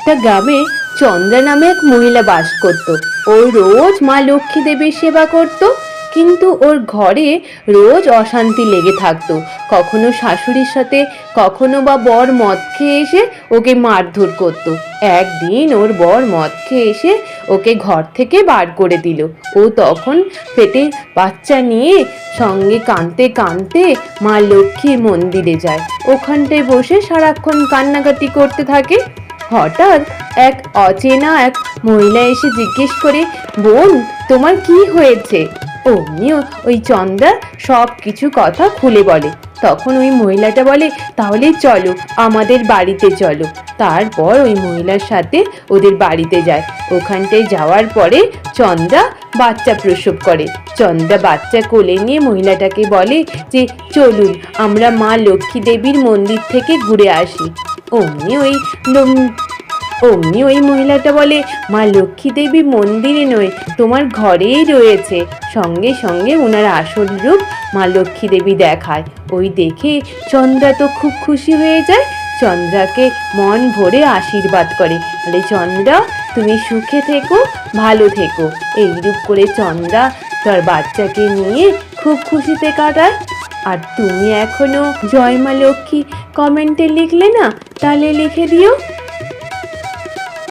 একটা গ্রামে চন্দ্রা নামে এক মহিলা বাস করত। ও রোজ মা লক্ষ্মী দেবীর সেবা করত, কিন্তু ওর ঘরে রোজ অশান্তি লেগে থাকতো। কখনো শাশুড়ির সাথে, কখনো বা বর মদ খেয়ে এসে ওকে মারধর করতো। একদিন ওর বর মদ খেয়ে এসে ওকে ঘর থেকে বার করে দিল। ও তখন পেটে বাচ্চা নিয়ে সঙ্গে কাঁদতে কাঁদতে মা লক্ষ্মীর মন্দিরে যায়। ওখানটায় বসে সারাক্ষণ কান্নাকাটি করতে থাকে। হঠাৎ এক অচেনা এক মহিলা এসে জিজ্ঞেস করে, বোন, তোমার কি হয়েছে? অমনি ওই চন্দ্রা সব কিছু কথা খুলে বলে। তখন ওই মহিলাটা বলে, তাহলে চলো, আমাদের বাড়িতে চলো। তারপর ওই মহিলার সাথে ওদের বাড়িতে যায়। ওখানটায় যাওয়ার পরে চন্দ্রা বাচ্চা প্রসব করে। চন্দ্রা বাচ্চা কোলে নিয়ে মহিলাটাকে বলে যে, চলুন আমরা মা লক্ষ্মী দেবীর মন্দির থেকে ঘুরে আসি। অমনি ওই মহিলাটা বলে, মা লক্ষ্মী দেবী মন্দিরে নয়, তোমার ঘরেই রয়েছে। সঙ্গে সঙ্গে ওনার আসল রূপ মা লক্ষ্মী দেবী দেখায়। ওই দেখে চন্দ্রা তো খুব খুশি হয়ে যায়। চন্দ্রাকে মন ভরে আশীর্বাদ করে, বলে, চন্দ্রা তুমি সুখে থেকো, ভালো থেকো। এইরূপ করে চন্দ্রা তার বাচ্চাকে নিয়ে খুব খুশিতে কাটায়। আর তুমি এখনো জয় মা লক্ষ্মী কমেন্টে লিখলে না? তাহলে লিখে দিও।